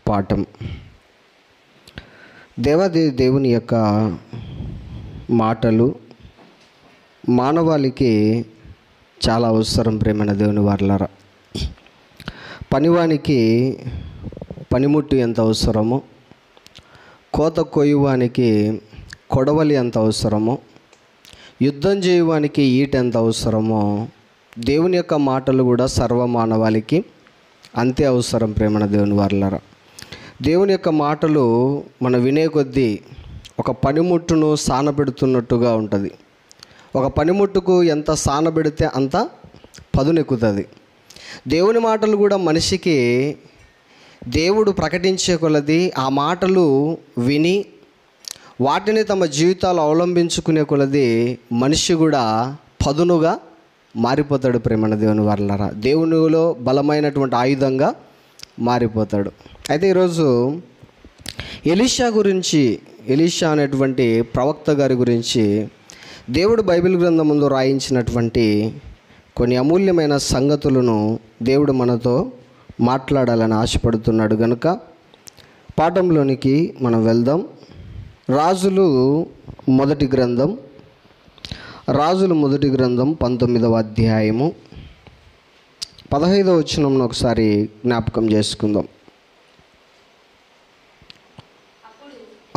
పాఠం. దేవుని యొక్క మాటలు మానవాళికి చాలా అవసరం. ప్రేమైన దేవుని వారలారా, పనివానికి పనిముట్టు ఎంత అవసరమో, కోత కొయ్యువానికి కొడవలి ఎంత అవసరమో, యుద్ధం చేయువానికి ఈట ఎంత అవసరమో, దేవుని యొక్క మాటలు కూడా సర్వమానవాళికి అంతే అవసరం. ప్రేమైన దేవుని వారలారా, దేవుని యొక్క మాటలు మన వినే కొద్దీ ఒక పనిముట్టును సానబెడుతున్నట్టుగా ఉంటుంది. ఒక పనిముట్టుకు ఎంత సానబెడితే అంత పదునెక్కుతుంది. దేవుని మాటలు కూడా మనిషికి దేవుడు ప్రకటించే కొలది ఆ మాటలు విని వాటిని తమ జీవితాలు అవలంబించుకునే కొలది మనిషి కూడా పదునుగా మారిపోతాడు. ప్రేమైన దేవుని వారలారా, దేవునిలో బలమైనటువంటి ఆయుధంగా మారిపోతాడు. అయితే ఈరోజు ఎలీషా అనేటువంటి ప్రవక్త గారి గురించి దేవుడు బైబిల్ గ్రంథం ముందు రాయించినటువంటి కొన్ని అమూల్యమైన సంగతులను దేవుడు మనతో మాట్లాడాలని ఆశపడుతున్నాడు. కనుక పాఠంలోనికి మనం వెళ్దాం. రాజులు మొదటి గ్రంథం 19వ అధ్యాయము 15వ వచనంను ఒకసారి జ్ఞాపకం చేసుకుందాం.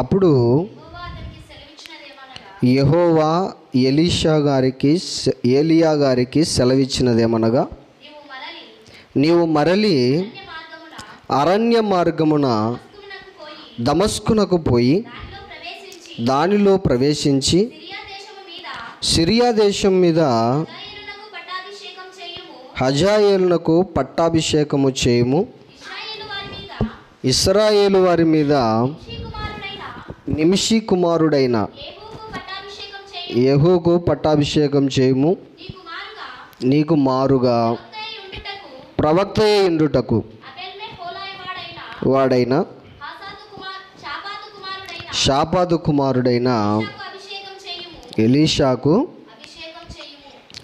అప్పుడు యెహోవా ఏలియా గారికి సెలవిచ్చినదేమనగా, నీవు మరలి అరణ్య మార్గమున దమస్కునకు పోయి దానిలో ప్రవేశించి సిరియా దేశం మీద హజాయేలునకు పట్టాభిషేకము చేయుము. ఇశ్రాయేలు వారి మీద నిమిషి కుమారుడైన యెహూకు పట్టాభిషేకం చేయుము. నీకు మారుగా ప్రవక్త ఇండుటకు వాడైన షాపాతు కుమారుడైన ఎలీషాకు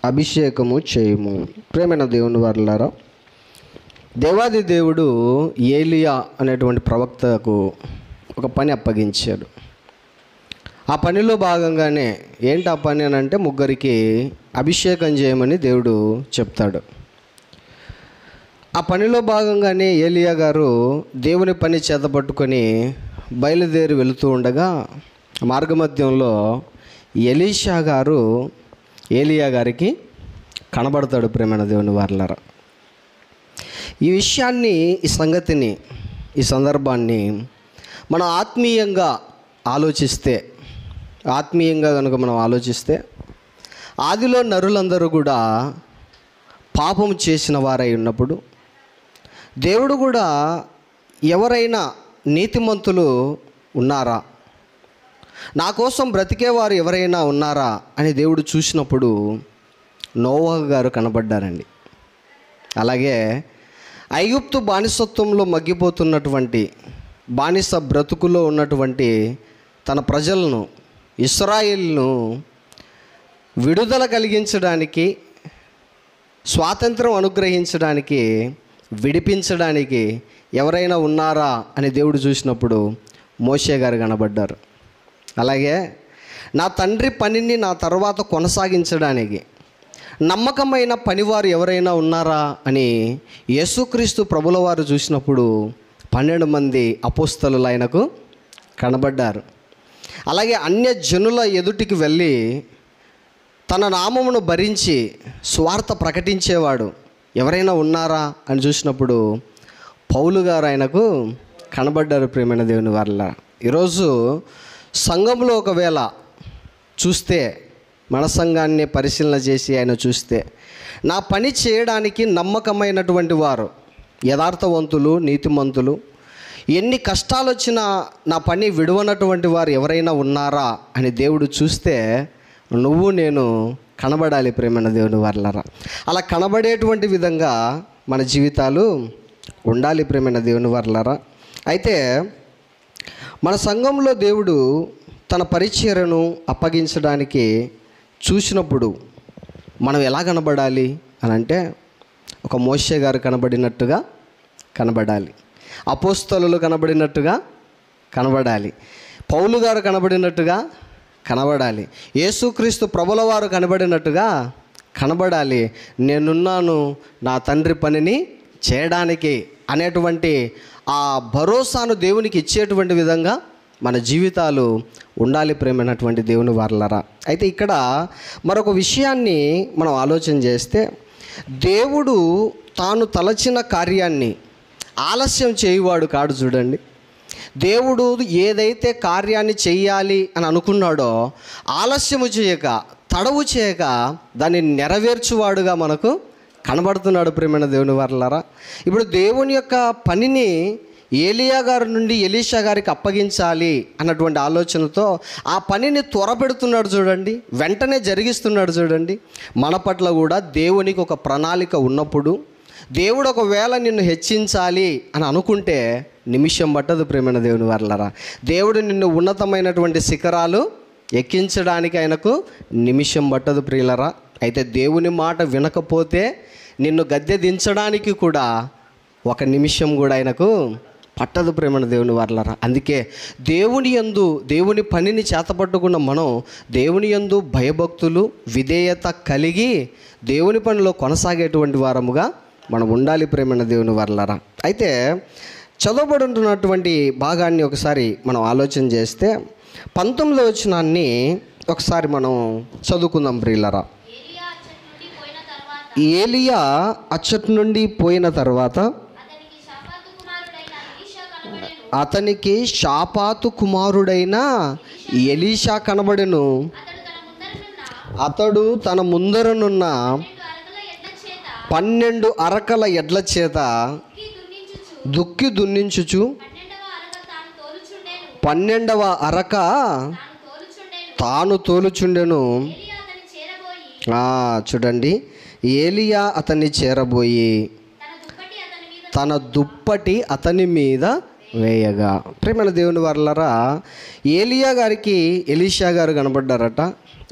అభిషేకము చేయుము. ప్రేమైన దేవుని వారలారా, దేవాది దేవుడు ఏలియా అనేటువంటి ప్రవక్తకు ఒక పని అప్పగించాడు. ఆ పనిలో భాగంగానే ఏంటి ఆ పని అని అంటే, ముగ్గురికి అభిషేకం చేయమని దేవుడు చెప్తాడు. ఆ పనిలో భాగంగానే ఏలియా గారు దేవుని పని చేతపట్టుకొని బయలుదేరి వెళుతూ ఉండగా మార్గమధ్యంలో ఎలీషా గారు ఏలియా గారికి కనబడతాడు. ప్రేమైన దేవుని వారలారా, ఈ విషయాన్ని, ఈ సంగతిని, ఈ సందర్భాన్ని మనం ఆత్మీయంగా కనుక మనం ఆలోచిస్తే ఆదిలో నరులందరూ కూడా పాపం చేసిన వారై ఉన్నప్పుడు దేవుడు కూడా ఎవరైనా నీతిమంతులు ఉన్నారా, నా కోసం బ్రతికేవారు ఎవరైనా ఉన్నారా అని దేవుడు చూసినప్పుడు నోవహు గారు కనబడ్డారండి. అలాగే ఐగుప్తు బానిసత్వంలో మగ్గిపోతున్నటువంటి బానిస బ్రతుకులో ఉన్నటువంటి తన ప్రజలను, ఇశ్రాయేలును విడుదల కలిగించడానికి, స్వాతంత్రం అనుగ్రహించడానికి, విడిపించడానికి ఎవరైనా ఉన్నారా అని దేవుడు చూసినప్పుడు మోషే గారు కనబడ్డారు. అలాగే నా తండ్రి పనిని నా తర్వాత కొనసాగించడానికి నమ్మకమైన పనివారు ఎవరైనా ఉన్నారా అని యేసుక్రీస్తు ప్రభుల వారు చూసినప్పుడు 12 మంది అపోస్తలులు ఆయనకు కనబడ్డారు. అలాగే అన్య జనుల ఎదుటికి వెళ్ళి తన నామమును భరించి స్వార్థ ప్రకటించేవాడు ఎవరైనా ఉన్నారా అని చూసినప్పుడు పౌలు గారు ఆయనకు కనబడ్డారు. ప్రేమైన దేవుని వారల, ఈరోజు సంఘంలో ఒకవేళ చూస్తే, మన సంఘాన్ని పరిశీలన చేసి ఆయన చూస్తే, నా పని చేయడానికి నమ్మకమైనటువంటి వారు, యథార్థవంతులు, నీతిమంతులు, ఎన్ని కష్టాలు వచ్చినా నా పని విడవనటువంటి వారు ఎవరైనా ఉన్నారా అని దేవుడు చూస్తే నువ్వు నేను కనబడాలి. ప్రేమైన దేవుని వారలారా, అలా కనబడేటువంటి విధంగా మన జీవితాలు ఉండాలి. ప్రేమైన దేవుని వారలారా, అయితే మన సంఘంలో దేవుడు తన పరిచర్యను అప్పగించడానికి చూసినప్పుడు మనం ఎలా కనబడాలి అని అంటే, ఒక మోషే గారు కనబడినట్టుగా కనబడాలి. అపోస్తలులు కనబడినట్టుగా కనబడాలి. పౌలు గారు కనబడినట్టుగా కనబడాలి. యేసుక్రీస్తు ప్రభుల వారు కనబడినట్టుగా కనబడాలి. నేనున్నాను నా తండ్రి పనిని చేయడానికి అనేటువంటి ఆ భరోసాను దేవునికి ఇచ్చేటువంటి విధంగా మన జీవితాలు ఉండాలి ప్రేమైనటువంటి దేవుని వారలారా. అయితే ఇక్కడ మరొక విషయాన్ని మనం ఆలోచన చేస్తే, దేవుడు తాను తలచిన కార్యాన్ని ఆలస్యం చేయువాడు కాడు. చూడండి, దేవుడు ఏదైతే కార్యాన్ని చెయ్యాలి అని అనుకున్నాడో ఆలస్యము చేయక, తడవు చేయక దాన్ని నెరవేర్చువాడుగా మనకు కనబడుతున్నాడు ప్రేమైన దేవుని వారలారా. ఇప్పుడు దేవుని యొక్క పనిని ఏలియా గారి నుండి ఎలీషా గారికి అప్పగించాలి అన్నటువంటి ఆలోచనతో ఆ పనిని త్వరపెడుతున్నాడు చూడండి, వెంటనే జరిగిస్తున్నాడు చూడండి. మన పట్ల కూడా దేవునికి ఒక ప్రణాళిక ఉన్నప్పుడు, దేవుడు ఒకవేళ నిన్ను హెచ్చించాలి అని అనుకుంటే నిమిషం పట్టదు ప్రేమైన దేవుని వారలారా. దేవుడు నిన్ను ఉన్నతమైనటువంటి శిఖరాలు ఎక్కించడానికి ఆయనకు నిమిషం పట్టదు ప్రియులరా. అయితే దేవుని మాట వినకపోతే నిన్ను గద్దె దించడానికి కూడా ఒక నిమిషం కూడా ఆయనకు పట్టదు ప్రేమైన దేవుని వారలారా. అందుకే దేవుని యందు, దేవుని పనిని చేతపట్టుకున్న మనం దేవుని యందు భయభక్తులు, విధేయత కలిగి దేవుని పనిలో కొనసాగేటువంటి వారముగా మనం ఉండాలి ప్రేమైన దేవుని వారలారా. అయితే చదవబడుతున్నటువంటి భాగాన్ని ఒకసారి మనం ఆలోచన చేస్తే 19వ వచనాన్ని ఒకసారి మనం చదువుకుందాం ప్రియులరా. ఏలియా అచ్చటి నుండి పోయిన తర్వాత అతనికి షాపాతు కుమారుడైన ఎలీషా కనబడెను. అతడు తన ముందరనున్న 12 అరకల ఎడ్ల చేత దుక్కి దున్నించుచు 12వ అరక తాను తోలుచుండెను. చూడండి, ఏలియా అతన్ని చేరబోయి తన దుప్పటి అతని మీద వేయగా. ప్రేమైన దేవుని వారలారా, ఏలియా గారికి ఎలీషా గారు కనబడ్డారట.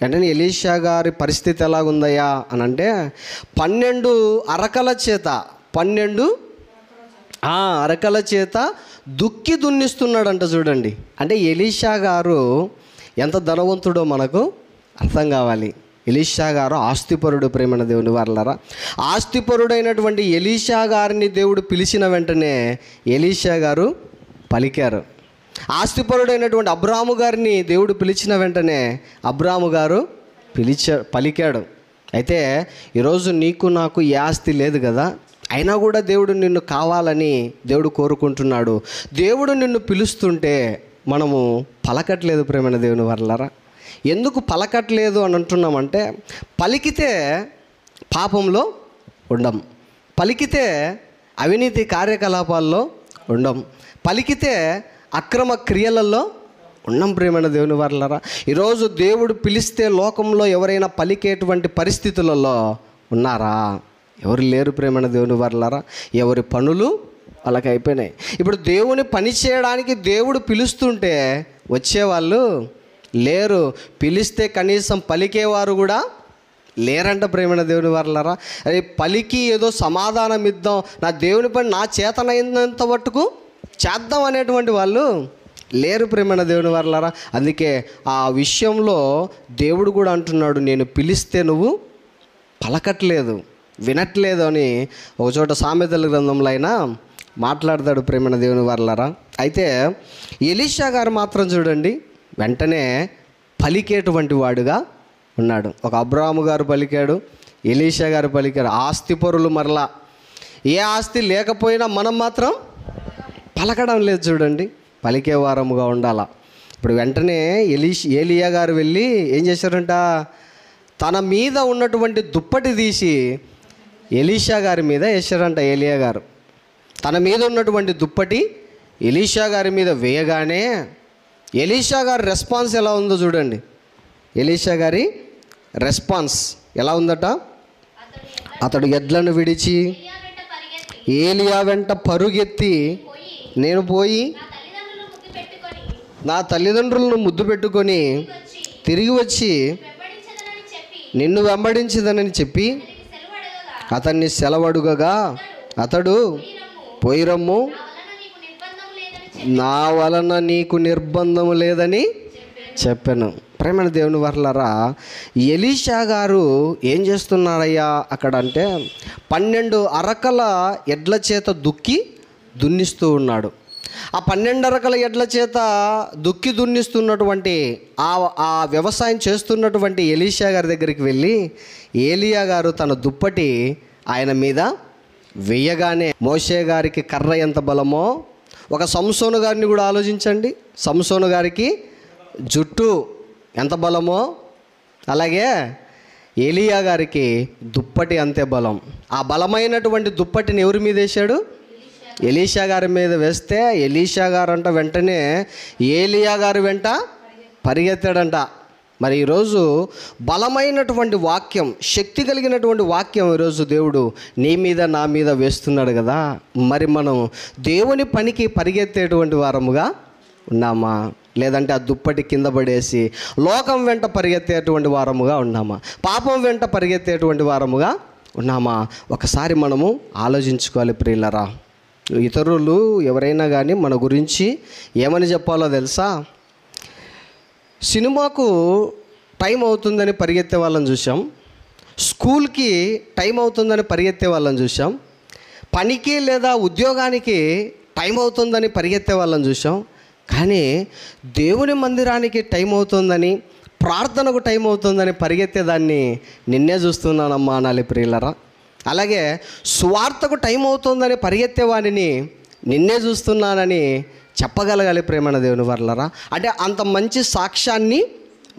అంటే ఎలీషా గారి పరిస్థితి ఎలాగుందయ్యా అని అంటే 12 అరకల చేత 12 అరకల చేత దుక్కి దున్నిస్తున్నాడంట. చూడండి, అంటే ఎలీషా గారు ఎంత ధనవంతుడో మనకు అర్థం కావాలి. ఎలీషా గారు ఆస్తిపరుడు ప్రేమైన దేవుని వారలారా. ఆస్తిపరుడైనటువంటి ఎలీషా గారిని దేవుడు పిలిచిన వెంటనే ఎలీషా గారు పలికారు. ఆస్తిపరుడైనటువంటి అబ్రాము గారిని దేవుడు పిలిచిన వెంటనే అబ్రాము గారు పలికాడు. అయితే ఈరోజు నీకు నాకు ఏ ఆస్తి లేదు కదా, అయినా కూడా దేవుడు నిన్ను కావాలని దేవుడు కోరుకుంటున్నాడు. దేవుడు నిన్ను పిలుస్తుంటే మనము పలకట్లేదు ప్రేమైన దేవుని వారలారా. ఎందుకు పలకట్లేదు అని అంటున్నామంటే, పలికితే పాపంలో ఉండం, పలికితే అవినీతి కార్యకలాపాల్లో ఉండం, పలికితే అక్రమ క్రియలలో ఉన్నాం ప్రేమైన దేవుని వారలారా. ఈరోజు దేవుడు పిలిస్తే లోకంలో ఎవరైనా పలికేటువంటి పరిస్థితులలో ఉన్నారా? ఎవరు లేరు ప్రేమైన దేవుని వారలారా. ఎవరి పనులు వాళ్ళకి అయిపోయినాయి. ఇప్పుడు దేవుని పని చేయడానికి దేవుడు పిలుస్తుంటే వచ్చేవాళ్ళు లేరు. పిలిస్తే కనీసం పలికేవారు కూడా లేరంట ప్రేమైన దేవుని వారలారా. అది పలికి ఏదో సమాధానం ఇద్దాం, నా దేవుని పని నా చేతనైనంత మట్టుకు చేద్దాం అనేటువంటి వాళ్ళు లేరు ప్రేమైన దేవుని వారలారా. అందుకే ఆ విషయంలో దేవుడు కూడా అంటున్నాడు, నేను పిలిస్తే నువ్వు పలకట్లేదు, వినట్లేదు అని ఒకచోట సామెతల గ్రంథంలో అయినా మాట్లాడతాడు ప్రేమైన దేవుని వారలారా. అయితే ఎలీషా గారు మాత్రం చూడండి, వెంటనే పలికేటువంటి వాడుగా ఉన్నాడు. ఒక అబ్రాము గారు పలికాడు, ఎలీషా గారు పలికారు. ఆస్తిపరులు మరలా ఏ ఆస్తి లేకపోయినా మనం మాత్రం పలకడం లేదు చూడండి, పలికే వారముగా ఉండాలా. ఇప్పుడు వెంటనే ఏలియా గారు వెళ్ళి ఏం చేశారంట, తన మీద ఉన్నటువంటి దుప్పటి తీసి ఎలీషా గారి మీద వేశారంట. ఏలియా గారు తన మీద ఉన్నటువంటి దుప్పటి ఎలీషా గారి మీద వేయగానే ఎలీషా గారి రెస్పాన్స్ ఎలా ఉందో చూడండి. ఎలీషా గారి రెస్పాన్స్ ఎలా ఉందట, అతడు ఎడ్లను విడిచి ఏలియా వెంట పరుగెత్తి, నేను పోయి నా తల్లిదండ్రులను ముద్దు పెట్టుకొని తిరిగి వచ్చి నిన్ను వెంబడించదనని చెప్పి అతన్ని సెలవడుగగా, అతడు పోయిరమ్ము, నా వలన నీకు నిర్బంధము లేదని చెప్పాను. ప్రేమైన దేవుని వర్లారా, ఎలీషా గారు ఏం చేస్తున్నారయ్యా అక్కడ అంటే 12 అరకల ఎడ్ల చేత దున్నిస్తూ ఉన్నాడు. ఆ 12 అరకల ఎడ్ల చేత దున్నిస్తున్నటువంటి ఆ వ్యవసాయం చేస్తున్నటువంటి ఎలీషా గారి దగ్గరికి వెళ్ళి ఏలియా గారు తన దుప్పటి ఆయన మీద వేయగానే మోషే గారికి కర్ర ఎంత బలమో, ఒక సంసోను గారిని కూడా ఆలోచించండి, సంసోను గారికి జుట్టు ఎంత బలమో, అలాగే ఏలియా గారికి దుప్పటి అంతే బలం. ఆ బలమైనటువంటి దుప్పటిని ఎవరి మీద వేశాడు? ఎలీషా గారి మీద వేస్తే ఎలీషా గారు అంట వెంటనే ఏలియా గారి వెంట పరిగెత్తాడంట. మరి ఈరోజు బలమైనటువంటి వాక్యం, శక్తి కలిగినటువంటి వాక్యం ఈరోజు దేవుడు నీ మీద నా మీద వేస్తున్నాడు కదా. మరి మనం దేవుని పనికి పరిగెత్తేటువంటి వారముగా ఉన్నామా, లేదంటే ఆ దుప్పటి కింద పడేసి లోకం వెంట పరిగెత్తేటువంటి వారముగా ఉన్నామా, పాపం వెంట పరిగెత్తేటువంటి వారముగా ఉన్నామా? ఒకసారి మనము ఆలోచించుకోవాలి ప్రియులరా. ఇతరులు ఎవరైనా కానీ మన గురించి ఏమని చెప్పాలో తెలుసా? సినిమాకు టైం అవుతుందని పరిగెత్తే వాళ్ళని చూసాం, స్కూల్కి టైం అవుతుందని పరిగెత్తే వాళ్ళని చూసాం, పనికి లేదా ఉద్యోగానికి టైం అవుతుందని పరిగెత్తే వాళ్ళని చూసాం. కానీ దేవుని మందిరానికి టైం అవుతుందని, ప్రార్థనకు టైం అవుతుందని పరిగెత్తేదాన్ని నిన్నే చూస్తున్నానమ్మా అనాలి ప్రియులరా. అలాగే స్వార్థకు టైం అవుతుందని పరిగెత్తేవాడిని నిన్నే చూస్తున్నానని చెప్పగలగాలి ప్రేమణ దేవుని వర్లరా. అంటే అంత మంచి సాక్ష్యాన్ని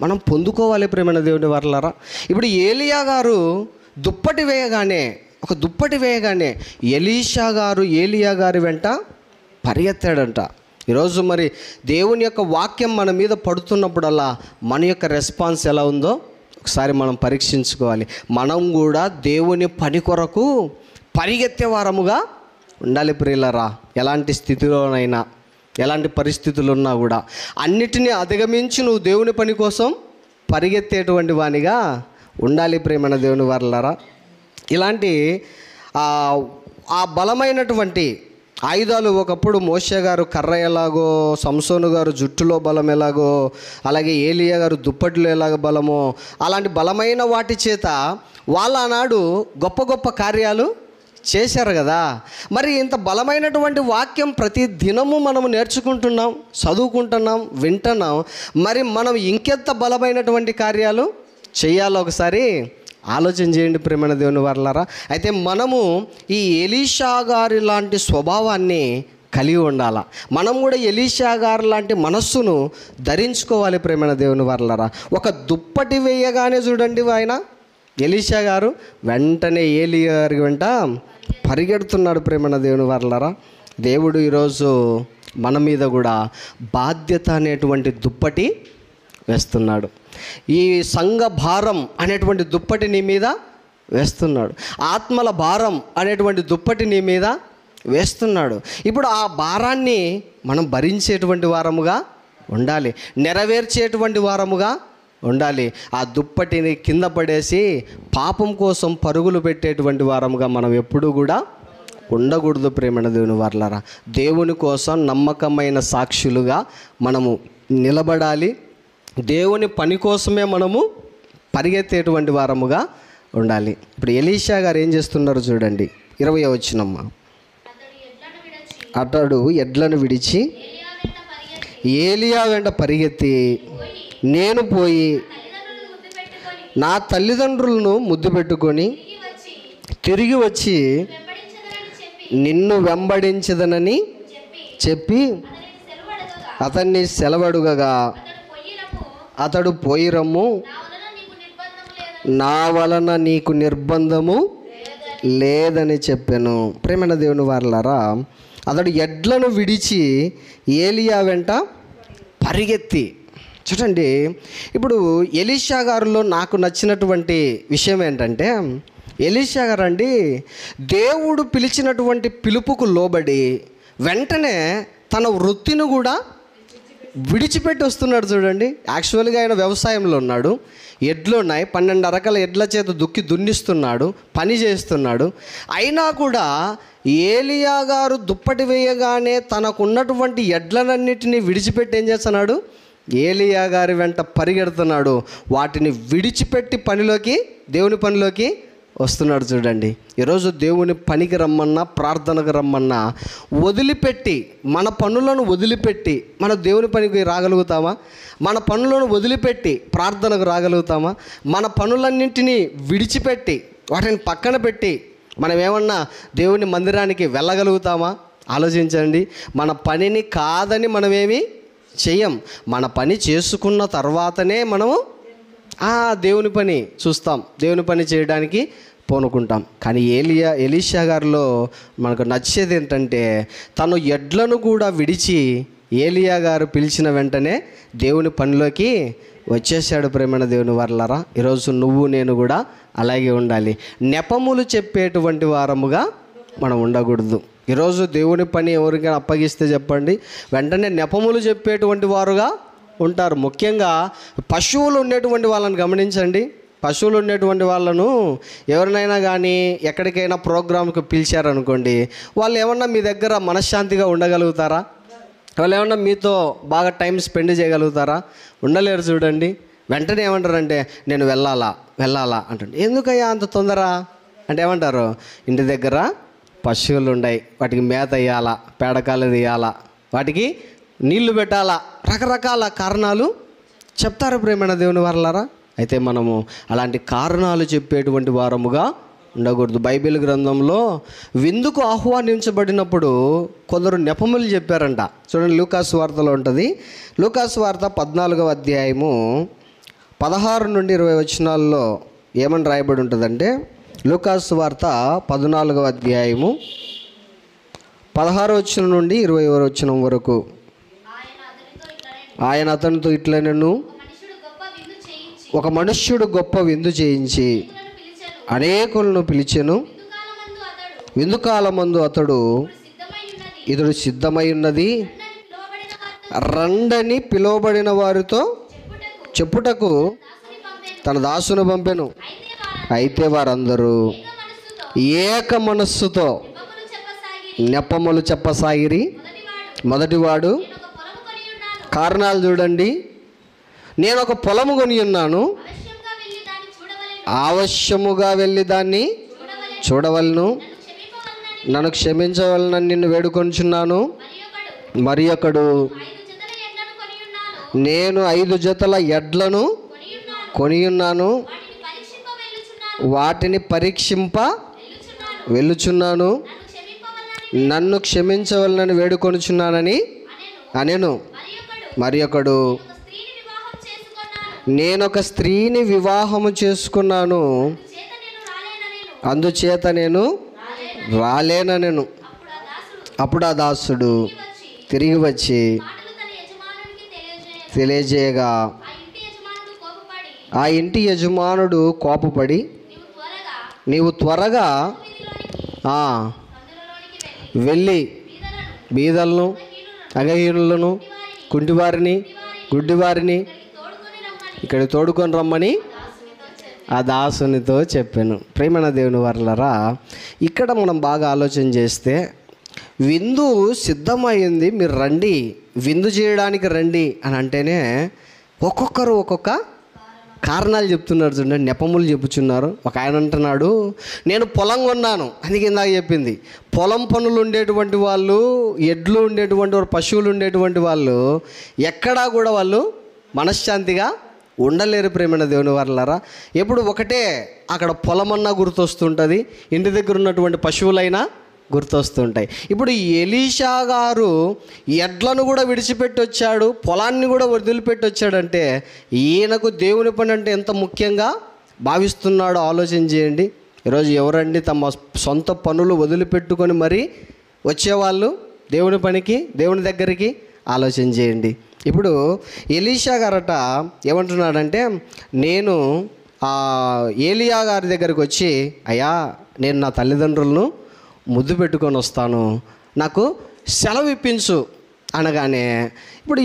మనం పొందుకోవాలి ప్రేమణ దేవుని వర్లరా. ఇప్పుడు ఏలియా గారు దుప్పటి వేయగానే ఎలీషా గారు ఏలియా గారి వెంట పరిగెత్తాడంట. ఈరోజు మరి దేవుని యొక్క వాక్యం మన మీద పడుతున్నప్పుడల్లా మన యొక్క రెస్పాన్స్ ఎలా ఉందో ఒకసారి మనం పరీక్షించుకోవాలి. మనం కూడా దేవుని పని కొరకు పరిగెత్తే వారముగా ఉండాలి ప్రియులరా. ఎలాంటి స్థితిలోనైనా, ఎలాంటి పరిస్థితులు ఉన్నా కూడా అన్నిటినీ అధిగమించి నువ్వు దేవుని పని కోసం పరిగెత్తేటువంటి వానిగా ఉండాలి ప్రేమణ దేవుని వారలారా. ఇలాంటి ఆ బలమైనటువంటి ఆయుధాలు ఒకప్పుడు మోషే గారు కర్ర ఎలాగో, సంసోను గారు జుట్టులో బలం ఎలాగో, అలాగే ఏలియా గారు దుప్పటిలో ఎలాగ బలమో, అలాంటి బలమైన వాటి చేత వాళ్ళ ఆనాడు గొప్ప గొప్ప కార్యాలు చేశారు కదా. మరి ఇంత బలమైనటువంటి వాక్యం ప్రతి దినము మనము నేర్చుకుంటున్నాం, చదువుకుంటున్నాం, వింటున్నాం. మరి మనం ఇంకెంత బలమైనటువంటి కార్యాలు చేయాలో ఒకసారి ఆలోచన చేయండి ప్రేమణ దేవుని వర్లారా. అయితే మనము ఈ ఎలీషా గారి లాంటి స్వభావాన్ని కలిగి ఉండాలా. మనం కూడా ఎలీషా గారి లాంటి మనస్సును ధరించుకోవాలి ప్రేమణ దేవుని వర్లారా. ఒక దుప్పటి వేయగానే చూడండి, ఆయన ఎలీషా గారు వెంటనే ఏలియా గారి వెంట పరిగెడుతున్నాడు ప్రేమణ దేవుని వర్లారా. దేవుడు ఈరోజు మన మీద కూడా బాధ్యత అనేటువంటి దుప్పటి వేస్తున్నాడు. ఈ సంఘ భారం అనేటువంటి దుప్పటి నీ మీద వేస్తున్నాడు. ఆత్మల భారం అనేటువంటి దుప్పటి నీ మీద వేస్తున్నాడు. ఇప్పుడు ఆ భారాన్ని మనం భరించేటువంటి వారముగా ఉండాలి, నెరవేర్చేటువంటి వారముగా ఉండాలి. ఆ దుప్పటిని కింద పడేసి పాపం కోసం పరుగులు పెట్టేటువంటి వారముగా మనం ఎప్పుడూ కూడా ఉండకూడదు ప్రేమణ దేవుని వర్లారా. దేవుని కోసం నమ్మకమైన సాక్షులుగా మనము నిలబడాలి. దేవుని పని కోసమే మనము పరిగెత్తేటువంటి వారముగా ఉండాలి. ఇప్పుడు ఎలీషా గారు ఏం చేస్తున్నారు చూడండి, 20వ వచనమ్మ. అతడు ఎడ్లను విడిచి ఏలియా వెంట పరిగెత్తి, నేను పోయి నా తల్లిదండ్రులను ముద్దు పెట్టుకొని తిరిగి వచ్చి నిన్ను వెంబడించదనని చెప్పి అతన్ని సెలవడుగగా అతడు పోయి రమ్ము, నా వలన నీకు నిర్బంధము లేదని చెప్పాను. ప్రేమైన దేవుని వారలారా, అతడు ఎడ్లను విడిచి ఏలియా వెంట పరిగెత్తి. చూడండి, ఇప్పుడు ఎలీషా గారిలో నాకు నచ్చినటువంటి విషయం ఏంటంటే, ఎలీషా గారు అండి దేవుడు పిలిచినటువంటి పిలుపుకు లోబడి వెంటనే తన వృత్తిని కూడా విడిచిపెట్టి వస్తున్నాడు చూడండి. యాక్చువల్గా ఆయన వ్యవసాయంలో ఉన్నాడు, ఎడ్లు ఉన్నాయి, 12 రకాల ఎడ్ల చేత దున్నిస్తున్నాడు, పని చేస్తున్నాడు. అయినా కూడా ఏలియా గారు దుప్పటి వేయగానే తనకున్నటువంటి ఎడ్లనన్నిటినీ విడిచిపెట్టి ఏం చేస్తున్నాడు? ఏలియా గారి వెంట పరిగెడుతున్నాడు. వాటిని విడిచిపెట్టి దేవుని పనిలోకి వస్తున్నాడు చూడండి. ఈరోజు దేవుని పనికి రమ్మన్నా, ప్రార్థనకు రమ్మన్నా వదిలిపెట్టి, మన పనులను వదిలిపెట్టి మన దేవుని పనికి రాగలుగుతామా? మన పనులను వదిలిపెట్టి ప్రార్థనకు రాగలుగుతామా? మన పనులన్నింటినీ విడిచిపెట్టి వాటిని పక్కన పెట్టి మనం ఏమన్నా దేవుని మందిరానికి వెళ్ళగలుగుతామా? ఆలోచించండి. మన పనిని కాదని మనమేమి చెయ్యం. మన పని చేసుకున్న తర్వాతనే మనము దేవుని పని చూస్తాం, దేవుని పని చేయడానికి పూనుకుంటాం. కానీ ఎలీషా గారిలో మనకు నచ్చేది ఏంటంటే తను ఎడ్లను కూడా విడిచి ఏలియా గారు పిలిచిన వెంటనే దేవుని పనిలోకి వచ్చేసాడు. ప్రేమైన దేవుని వారలారా, ఈరోజు నువ్వు నేను కూడా అలాగే ఉండాలి. నెపములు చెప్పేటువంటి వారముగా మనం ఉండకూడదు. ఈరోజు దేవుని పని ఎవరికైనా అప్పగిస్తే చెప్పండి, వెంటనే నెపములు చెప్పేటువంటి వారుగా ఉంటారు. ముఖ్యంగా పశువులు ఉండేటువంటి వాళ్ళని గమనించండి. పశువులు ఉండేటువంటి వాళ్ళను ఎవరినైనా కానీ ఎక్కడికైనా ప్రోగ్రాంకి పిలిచారనుకోండి, వాళ్ళు ఏమన్నా మీ దగ్గర మనశ్శాంతిగా ఉండగలుగుతారా? వాళ్ళు ఏమన్నా మీతో బాగా టైం స్పెండ్ చేయగలుగుతారా? ఉండలేరు చూడండి. వెంటనే ఏమంటారంటే నేను వెళ్ళాలా అంటారు. ఎందుకయ్యా అంత తొందర అంటే ఏమంటారు? ఇంటి దగ్గర పశువులు ఉన్నాయి, వాటికి మేత వేయాలా, పేడకాలు తీయాలా, వాటికి నీళ్లు పెట్టాలా, రకరకాల కారణాలు చెప్తారు. ప్రేమైన దేవుని వారలారా, అయితే మనము అలాంటి కారణాలు చెప్పేటువంటి వారముగా ఉండకూడదు. బైబిల్ గ్రంథంలో విందుకు ఆహ్వానించబడినప్పుడు కొందరు నెపములు చెప్పారంట. చూడండి, లూకాసు వార్తలో ఉంటుంది. లూకాసు వార్త 14వ అధ్యాయము 16 నుండి 20 వచనాల్లో ఏమని రాయబడి ఉంటుందంటే, లూకాసు వార్త 14వ అధ్యాయము 16 వచనం నుండి 20 వచనం వరకు. ఆయన అతనితో ఇట్లనెను, ఒక మనుష్యుడు గొప్ప విందు చేయించి అనేకులను పిలిచెను. విందు కాలమందు అతడు ఇతడు సిద్ధమై ఉన్నది రండని పిలువబడిన వారితో చెప్పుటకు తన దాసును పంపెను. అయితే వారందరూ ఏక మనస్సుతో నెపములు చెప్పసాగిరి. మొదటివాడు కారణాలు చూడండి, నేను ఒక పొలము కొని ఉన్నాను, అవశ్యముగా వెళ్ళి దాన్ని చూడవలను, నన్ను క్షమించవలనని నిన్ను వేడుకొంచున్నాను. మరి ఒకడు నేను 5 జతల ఎడ్లను కొని ఉన్నాను, వాటిని పరీక్షింప వెళ్ళుచున్నాను, నన్ను క్షమించవలనని వేడుకొనుచున్నానని అనెను. మరి ఒకడు నేనొక స్త్రీని వివాహము చేసుకున్నాను, అందుచేత నేను రాలేననెను. అప్పుడు ఆ దాసుడు తిరిగి వచ్చి తెలియజేయగా ఆ ఇంటి యజమానుడు కోపపడి, నీవు త్వరగా వెళ్ళి బీదలను, అగహీనులను, కుంటివారిని, గుడ్డివారిని ఇక్కడ తోడుకొని రమ్మని ఆ దాసునితో చెప్పాను. ప్రేమైన దేవుని వారలారా, ఇక్కడ మనం బాగా ఆలోచన చేస్తే విందు సిద్ధమైంది, మీరు రండి, విందు చేయడానికి రండి అని అంటేనే ఒక్కొక్కరు ఒక్కొక్క కారణాలు చెప్తున్నారు చూడండి, నెపములు చెప్పుచున్నారు. ఒక ఆయన అంటున్నాడు, నేను పొలం కొన్నాను. అందుకే ఇందాక చెప్పింది, పొలం పనులు ఉండేటువంటి వాళ్ళు, ఎడ్లు ఉండేటువంటి వారు, పశువులు ఉండేటువంటి వాళ్ళు ఎక్కడా కూడా వాళ్ళు మనశ్శాంతిగా ఉండలేరు. ప్రేమైన దేవుని వారలారా, ఎప్పుడు ఒకటే, అక్కడ పొలమన్నా గుర్తొస్తుంటుంది, ఇంటి దగ్గర ఉన్నటువంటి పశువులైనా గుర్తొస్తుంటాయి. ఇప్పుడు ఎలీషా గారు ఎడ్లను కూడా విడిచిపెట్టి వచ్చాడు, పొలాన్ని కూడా వదిలిపెట్టి వచ్చాడంటే ఈయనకు దేవుని పని అంటే ఎంత ముఖ్యంగా భావిస్తున్నాడో ఆలోచన చేయండి. ఈరోజు ఎవరండి తమ సొంత పనులు వదిలిపెట్టుకొని మరీ వచ్చేవాళ్ళు దేవుని పనికి, దేవుని దగ్గరికి? ఆలోచన చేయండి. ఇప్పుడు ఎలీషా గారట ఏమంటున్నాడంటే, నేను ఏలియా గారి దగ్గరికి వచ్చి, అయ్యా నేను నా తల్లిదండ్రులను ముద్దు పెట్టుకొని వస్తాను, నాకు సెలవు ఇప్పించు అనగానే ఇప్పుడు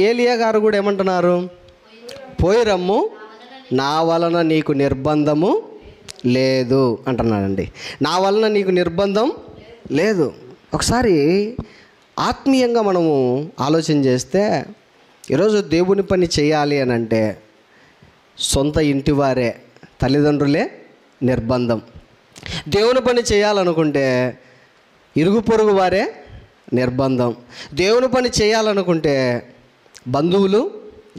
ఏలియా గారు కూడా ఏమంటున్నారు? పోయి రమ్ము, నా వలన నీకు నిర్బంధము లేదు అంటున్నాడండి. నా వలన నీకు నిర్బంధం లేదు. ఒకసారి ఆత్మీయంగా మనము ఆలోచన చేస్తే, ఈరోజు దేవుని పని చేయాలి అని అంటే సొంత ఇంటి వారే, తల్లిదండ్రులే నిర్బంధం. దేవుని పని చేయాలనుకుంటే ఇరుగు పొరుగు వారే నిర్బంధం. దేవుని పని చేయాలనుకుంటే బంధువులు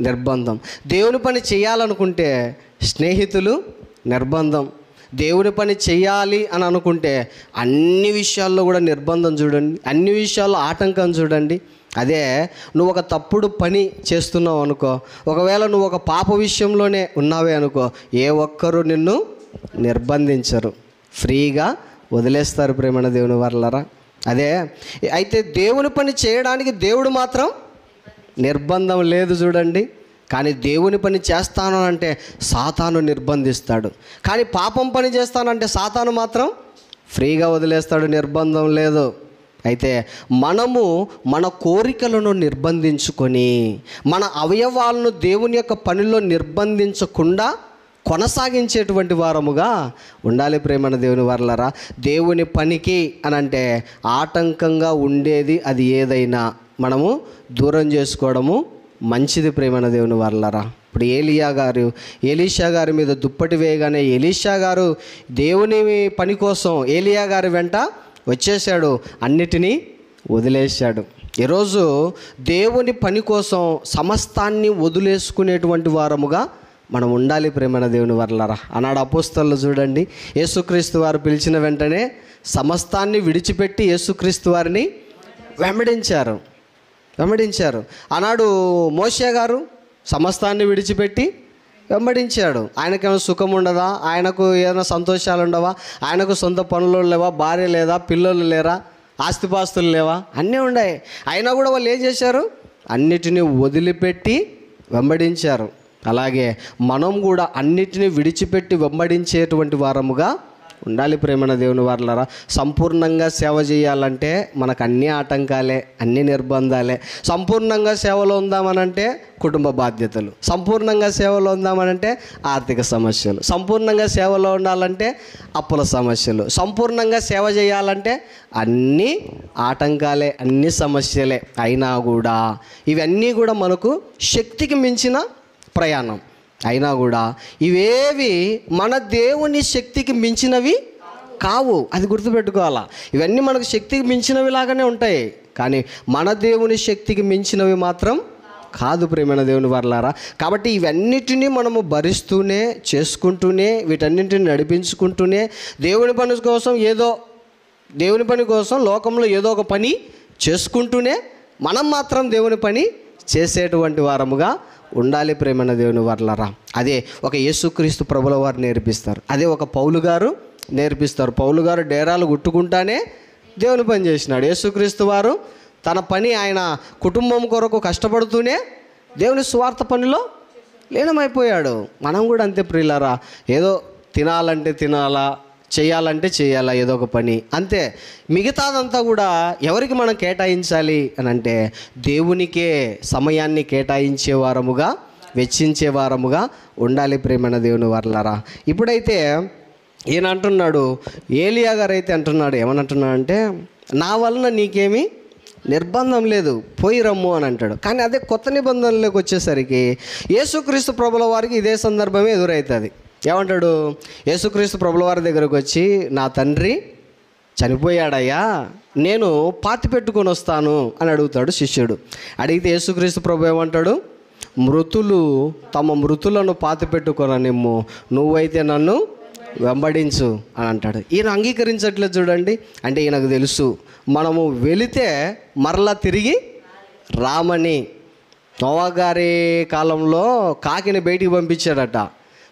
నిర్బంధం. దేవుని పని చేయాలనుకుంటే స్నేహితులు నిర్బంధం. దేవుని పని చేయాలి అని అనుకుంటే అన్ని విషయాల్లో కూడా నిర్బంధం చూడండి, అన్ని విషయాల్లో ఆటంకం చూడండి. అదే నువ్వు ఒక తప్పుడు పని చేస్తున్నావు అనుకో, ఒకవేళ నువ్వు ఒక పాప విషయంలోనే ఉన్నావే అనుకో, ఏ ఒక్కరూ నిన్ను నిర్బంధించరు, ఫ్రీగా వదిలేస్తారు ప్రేమణ దేవుని వర్లారా. అదే అయితే దేవుని పని చేయడానికి దేవుడు మాత్రం నిర్బంధం లేదు చూడండి. కానీ దేవుని పని చేస్తాను అంటే సాతాను నిర్బంధిస్తాడు. కానీ పాపం పని చేస్తానంటే సాతాను మాత్రం ఫ్రీగా వదిలేస్తాడు, నిర్బంధం లేదు. అయితే మనము మన కోరికలను నిర్బంధించుకొని మన అవయవాలను దేవుని యొక్క పనిలో నిర్బంధించకుండా కొనసాగించేటువంటి వారముగా ఉండాలి ప్రేమణ దేవుని వర్లరా. దేవుని పనికి అని అంటే ఆటంకంగా ఉండేది అది ఏదైనా మనము దూరం చేసుకోవడము మంచిది ప్రేమణ దేవుని వర్లరా. ఇప్పుడు ఎలీషా గారి మీద దుప్పటి వేయగానే ఎలీషా గారు దేవుని పని కోసం ఏలియా గారి వెంట వచ్చేసాడు, అన్నిటినీ వదిలేశాడు. ఈరోజు దేవుని పని కోసం సమస్తాన్ని వదిలేసుకునేటువంటి వారముగా మనం ఉండాలి ప్రేమణ దేవుని వర్లరా. ఆనాడు అపోస్తలులు చూడండి, యేసుక్రీస్తు వారు పిలిచిన వెంటనే సమస్తాన్ని విడిచిపెట్టి యేసుక్రీస్తు వారిని వెంబడించారు. ఆనాడు మోషే గారు సమస్తాన్ని విడిచిపెట్టి వెంబడించాడు. ఆయనకేమైనా సుఖం ఉండదా? ఆయనకు ఏదైనా సంతోషాలు ఉండవా? ఆయనకు సొంత పనులు లేవా? భార్య లేదా? పిల్లలు లేరా? ఆస్తిపాస్తులు లేవా? అన్నీ ఉన్నాయి. అయినా కూడా వాళ్ళు ఏం చేశారు? అన్నిటినీ వదిలిపెట్టి వెంబడించారు. అలాగే మనం కూడా అన్నిటినీ విడిచిపెట్టి వెంబడించేటువంటి వారముగా ఉండాలి ప్రేమణ దేవుని వారలారా. సంపూర్ణంగా సేవ చేయాలంటే మనకు అన్ని ఆటంకాలే, అన్ని నిర్బంధాలే. సంపూర్ణంగా సేవలో ఉందామనంటే కుటుంబ బాధ్యతలు, సంపూర్ణంగా సేవలో ఉందామనంటే ఆర్థిక సమస్యలు, సంపూర్ణంగా సేవలో ఉండాలంటే అప్పుల సమస్యలు, సంపూర్ణంగా సేవ చేయాలంటే అన్ని ఆటంకాలే, అన్ని సమస్యలే. అయినా కూడా ఇవన్నీ కూడా మనకు శక్తికి మించిన ప్రయాణం. అయినా కూడా ఇవేవి మన దేవుని శక్తికి మించినవి కావు, అది గుర్తుపెట్టుకోవాలా. ఇవన్నీ మనకు శక్తికి మించినవి లాగానే ఉంటాయి, కానీ మన దేవుని శక్తికి మించినవి మాత్రం కాదు ప్రేమైన దేవుని వర్లారా. కాబట్టి ఇవన్నిటినీ మనము భరిస్తూనే, చేసుకుంటూనే, వీటన్నింటిని నడిపించుకుంటూనే దేవుని పని కోసం లోకంలో ఏదో ఒక పని చేసుకుంటూనే మనం మాత్రం దేవుని పని చేసేటువంటి వారముగా ఉండాలి ప్రేమన్న దేవుని వర్లరా. అదే ఒక యేసుక్రీస్తు ప్రభుల వారు నేర్పిస్తారు, అదే ఒక పౌలు గారు నేర్పిస్తారు. పౌలు గారు డేరాలు గుట్టుకుంటానే దేవుని పని చేసినాడు. యేసుక్రీస్తు వారు తన పని ఆయన కుటుంబం కొరకు కష్టపడుతూనే దేవుని స్వార్థ పనిలో లీనమైపోయాడు. మనం కూడా అంతే ప్రియులారా. ఏదో తినాలంటే తినాలా, చేయాలంటే చేయాలా, ఏదో ఒక పని అంతే. మిగతాదంతా కూడా ఎవరికి మనం కేటాయించాలి అని అంటే దేవునికే సమయాన్ని కేటాయించే వారముగా, వెచ్చించే వారముగా ఉండాలి ప్రేమన్న దేవుని వర్లారా. ఇప్పుడైతే ఈయన అంటున్నాడు, ఏలియా గారు అయితే అంటున్నాడు, ఏమనంటున్నాడంటే నా వలన నీకేమీ నిర్బంధం లేదు, పోయి రమ్ము అని అంటాడు. కానీ అదే కొత్త నిబంధనలోకి వచ్చేసరికి యేసుక్రీస్తు ప్రభుల వారికి ఇదే సందర్భమే ఎదురవుతుంది. ఏమంటాడు? యేసుక్రీస్తు ప్రభుల వారి దగ్గరకు వచ్చి, నా తండ్రి చనిపోయాడయ్యా, నేను పాతి పెట్టుకొని వస్తాను అని అడుగుతాడు శిష్యుడు. అడిగితే యేసుక్రీస్తు ప్రభు ఏమంటాడు? మృతులు తమ మృతులను పాతి పెట్టుకొననిమ్ము, నువ్వైతే నన్ను వెంబడించు అని అంటాడు. ఈయన అంగీకరించట్లేదు చూడండి. అంటే ఈయనకు తెలుసు మనము వెళితే మరలా తిరిగి రామని. నోవా గారి కాలంలో కాకిని బయటికి పంపించాడట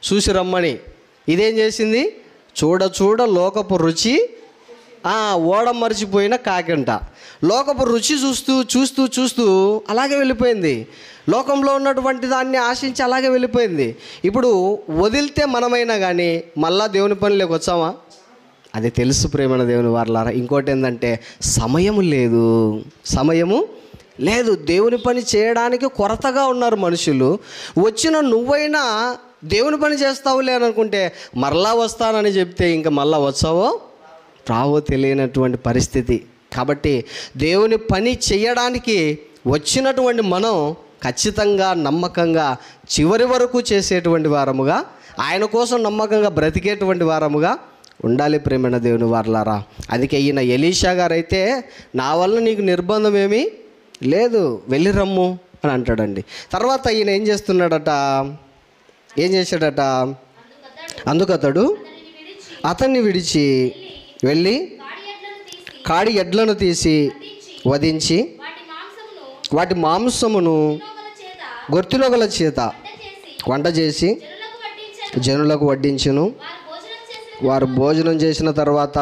చూసి రమ్మని. ఇదేం చేసింది? చూడ లోకపు రుచి ఓడ మరిచిపోయిన కాకంట. లోకపు రుచి చూస్తూ అలాగే వెళ్ళిపోయింది. లోకంలో ఉన్నటువంటి దాన్ని ఆశించి అలాగే వెళ్ళిపోయింది. ఇప్పుడు వదిలితే మనమైనా కానీ మళ్ళా దేవుని పనిలోకి వచ్చామా? అది తెలుసు ప్రేమణ దేవుని వారలారా. ఇంకోటి ఏంటంటే సమయము లేదు. దేవుని పని చేయడానికి కొరతగా ఉన్నారు మనుషులు. వచ్చిన నువ్వైనా దేవుని పని చేస్తావులే అని అనుకుంటే మరలా వస్తానని చెప్తే ఇంకా మళ్ళా వచ్చావో రావో తెలియనటువంటి పరిస్థితి. కాబట్టి దేవుని పని చేయడానికి వచ్చినటువంటి మనం ఖచ్చితంగా నమ్మకంగా చివరి వరకు చేసేటువంటి వారముగా, ఆయన కోసం నమ్మకంగా బ్రతికేటువంటి వారముగా ఉండాలి ప్రేమైన దేవుని వారలారా. అందుకే ఈయన ఎలీషా గారైతే నా వల్ల నీకు నిర్బంధం ఏమీ లేదు, వెళ్ళి రమ్ము అని అంటాడండి. తర్వాత ఈయన ఏం చేస్తున్నాడట, ఏం చేశాడట, అందుకతడు అతన్ని విడిచి వెళ్ళి కాడి ఎడ్లను తీసి వధించి వాటి మాంసమును గొర్తిలోగల చేత వంట చేసి జనులకు వడ్డించును. వారు భోజనం చేసిన తర్వాత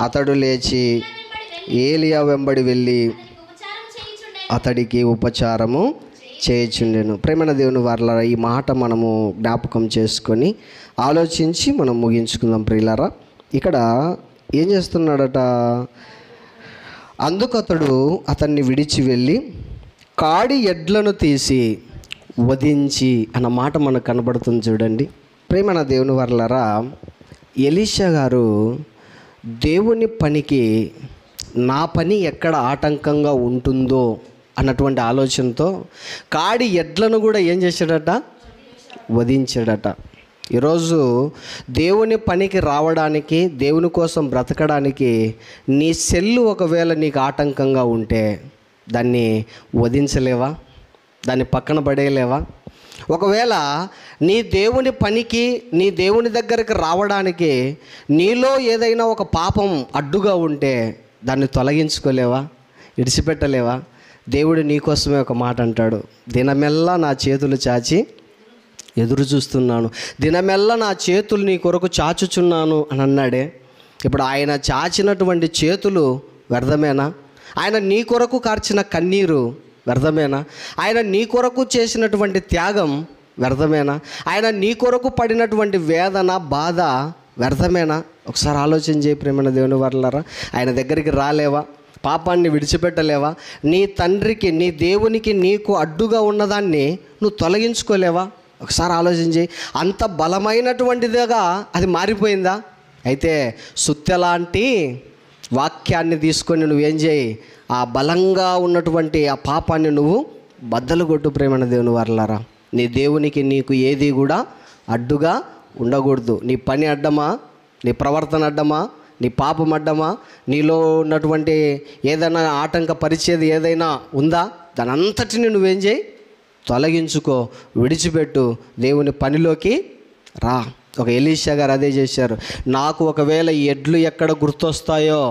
అతడు లేచి ఏలియా వెంబడి వెళ్ళి అతడికి ఉపచారము చేయుచుండెను. ప్రేమైన దేవుని వారలారా, ఈ మాట మనము జ్ఞాపకం చేసుకొని ఆలోచించి మనం ముగించుకుందాం ప్రియులారా. ఇక్కడ ఏం చేస్తున్నాడట, అందుకతడు అతన్ని విడిచి వెళ్ళి కాడి ఎడ్లను తీసి వధించి అన్న మాట మనకు కనబడుతుంది చూడండి. ప్రేమైన దేవుని వారలారా, ఎలీషా గారు దేవుని పనికి నా పని ఎక్కడ ఆటంకంగా ఉంటుందో అన్నటువంటి ఆలోచనతో కాడి ఎడ్లను కూడా ఏం చేశాడట, వధించాడట. ఈరోజు దేవుని పనికి రావడానికి, దేవుని కోసం బ్రతకడానికి నీ సెల్లు ఒకవేళ నీకు ఆటంకంగా ఉంటే దాన్ని వధించలేవా, దాన్ని పక్కన పడేయలేవా? ఒకవేళ నీ దేవుని పనికి, నీ దేవుని దగ్గరికి రావడానికి నీలో ఏదైనా ఒక పాపం అడ్డుగా ఉంటే దాన్ని తొలగించుకోలేవా, విడిచిపెట్టలేవా? దేవుడు నీకోసమే ఒక మాట అంటాడు, దినమెల్లా నా చేతులు చాచి ఎదురు చూస్తున్నాను, దినమెల్లా నా చేతులు నీ కొరకు చాచుచున్నాను అని అన్నాడే. ఇప్పుడు ఆయన చాచినటువంటి చేతులు వ్యర్థమేనా? ఆయన నీ కొరకు కార్చిన కన్నీరు వ్యర్థమేనా? ఆయన నీ కొరకు చేసినటువంటి త్యాగం వ్యర్థమేనా? ఆయన నీ కొరకు పడినటువంటి వేదన, బాధ వ్యర్థమేనా? ఒకసారి ఆలోచన చేయి ప్రేమైన దేవుని వారలారా. ఆయన దగ్గరికి రాలేవా? పాపాన్ని విడిచిపెట్టలేవా? నీ తండ్రికి, నీ దేవునికి నీకు అడ్డుగా ఉన్నదాన్ని నువ్వు తొలగించుకోలేవా? ఒకసారి ఆలోచన చేయి. అంత బలమైనటువంటిదిగా అది మారిపోయిందా? అయితే సుత్తెలాంటి వాక్యాన్ని తీసుకొని నువ్వేం చేయి, ఆ బలంగా ఉన్నటువంటి ఆ పాపాన్ని నువ్వు బద్దలు కొట్టు ప్రేమైన దేవుని వారలారా. నీ దేవునికి నీకు ఏది కూడా అడ్డుగా ఉండకూడదు. నీ పని అడ్డమా, నీ ప్రవర్తన అడ్డమా, నీ పాపం అడ్డమా, నీలో ఉన్నటువంటి ఏదైనా ఆటంకపరిచేది ఏదైనా ఉందా, దాని అంతటిని నువ్వేం చేయి, తొలగించుకో, విడిచిపెట్టు, దేవుని పనిలోకి రా. ఒక ఎలీషా గారు అదే చేశారు. నాకు ఒకవేళ ఈ ఎడ్లు ఎక్కడ గుర్తొస్తాయో,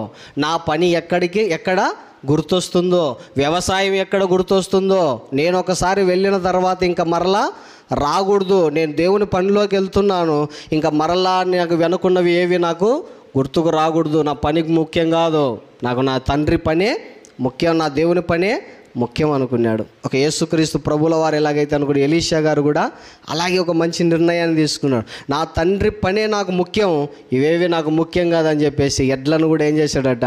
నా పని ఎక్కడ గుర్తొస్తుందో, వ్యవసాయం ఎక్కడ గుర్తొస్తుందో, నేను ఒకసారి వెళ్ళిన తర్వాత ఇంకా మరలా రాకూడదు, నేను దేవుని పనిలోకి వెళ్తున్నాను, ఇంకా మరలా నాకు వెనుకున్నవి ఏవి నాకు గుర్తుకు రాకూడదు, నా పనికి ముఖ్యం కాదు, నాకు నా తండ్రి పనే ముఖ్యం, నా దేవుని పనే ముఖ్యం అనుకున్నాడు. ఒక యేసుక్రీస్తు ప్రభుల వారు ఎలాగైతే అనుకున్నాడు, ఎలీషా గారు కూడా అలాగే ఒక మంచి నిర్ణయాన్ని తీసుకున్నాడు. నా తండ్రి పనే నాకు ముఖ్యం, ఇవేవి నాకు ముఖ్యం కాదని చెప్పేసి ఎడ్లను కూడా ఏం చేశాడట,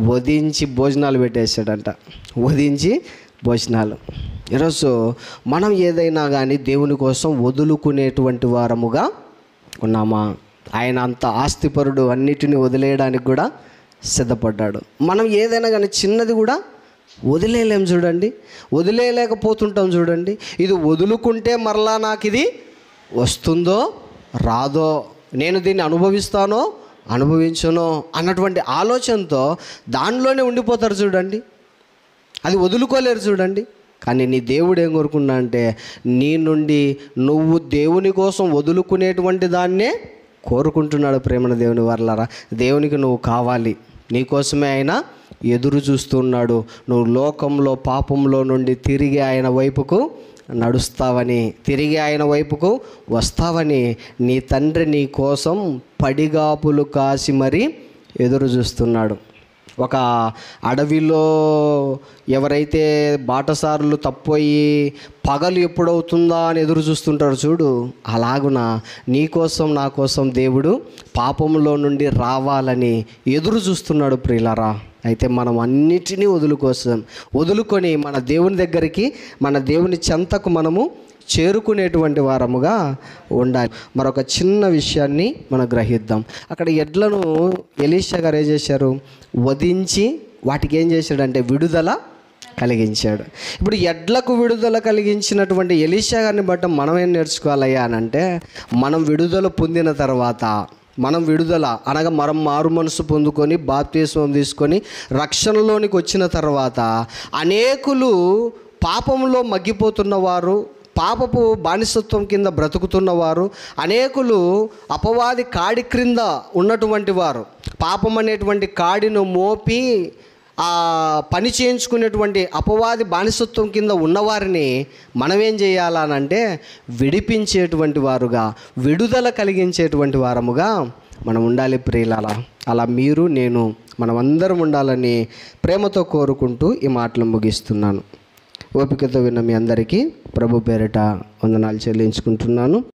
వధించి భోజనాలు పెట్టేశాడంట. వధించి భోజనాలు. ఈరోజు మనం ఏదైనా కానీ దేవుని కోసం వదులుకునేటువంటి వారముగా ఉన్నామా? ఆయన అంత ఆస్తిపరుడు, అన్నిటిని వదిలేయడానికి కూడా సిద్ధపడ్డాడు. మనం ఏదైనా కానీ చిన్నది కూడా వదిలేయలేం చూడండి, వదిలేయలేకపోతుంటాం చూడండి. ఇది వదులుకుంటే మరలా నాకు ఇది వస్తుందో రాదో, నేను దీన్ని అనుభవించనో అన్నటువంటి ఆలోచనతో దానిలోనే ఉండిపోతారు చూడండి, అది వదులుకోలేరు చూడండి. కానీ నీ దేవుడు ఏం కోరుకున్నా అంటే నీ నుండి నువ్వు దేవుని కోసం వదులుకునేటువంటి దాన్నే కోరుకుంటున్నాడు. ప్రేమన దేవుని వారలారా, దేవునికి నువ్వు కావాలి, నీకోసమే ఆయన ఎదురు చూస్తున్నాడు. నువ్వు లోకంలో పాపంలో నుండి తిరిగి ఆయన వైపుకు నడుస్తావని, తిరిగి ఆయన వైపుకు వస్తావని నీ తండ్రి నీ కోసం పడిగాపులు కాసి మరీ ఎదురు చూస్తున్నాడు. ఒక అడవిలో ఎవరైతే బాటసారులు తప్పోయి పగలు ఎప్పుడవుతుందా అని ఎదురు చూస్తుంటారు చూడు, అలాగున నీ కోసం నా కోసం దేవుడు పాపంలో నుండి రావాలని ఎదురు చూస్తున్నాడు ప్రియులారా. అయితే మనం అన్నిటినీ వదులుకొని మన దేవుని దగ్గరికి, మన దేవుని చెంతకు మనము చేరుకునేటువంటి వారముగా ఉండాలి. మరొక చిన్న విషయాన్ని మనం గ్రహిద్దాం. అక్కడ ఎడ్లను ఎలీషా గారు ఏం చేశారు? వధించి వాటికి ఏం చేశాడంటే విడుదల కలిగించాడు. ఇప్పుడు ఎడ్లకు విడుదల కలిగించినటువంటి ఎలీషా గారిని బట్టి మనం ఏం నేర్చుకోవాలయ్యా అని అంటే, మనం విడుదల పొందిన తర్వాత, మనం విడుదల అనగా మనం మారు మనసు పొందుకొని బాప్తిస్మం తీసుకొని రక్షణలోనికి వచ్చిన తర్వాత అనేకులు పాపంలో మగ్గిపోతున్నవారు, పాపపు బానిసత్వం కింద బ్రతుకుతున్నవారు, అనేకులు అపవాది కాడి క్రింద ఉన్నటువంటి వారు, పాపం అనేటువంటి కాడిను మోపి ఆ పని చేయించుకునేటువంటి అపవాది బానిసత్వం కింద ఉన్నవారిని మనం ఏం చేయాలనంటే విడిపించేటువంటి వారుగా, విడుదల కలిగించేటువంటి వారముగా మనం ఉండాలి ప్రియులారా. అలా మీరు, నేను, మనమందరం ఉండాలని ప్రేమతో కోరుకుంటూ ఈ మాటలు ముగిస్తున్నాను. ఓపికతో విన్న మీ అందరికీ ప్రభు పేరిట వందనాలు చెల్లించుకుంటున్నాను.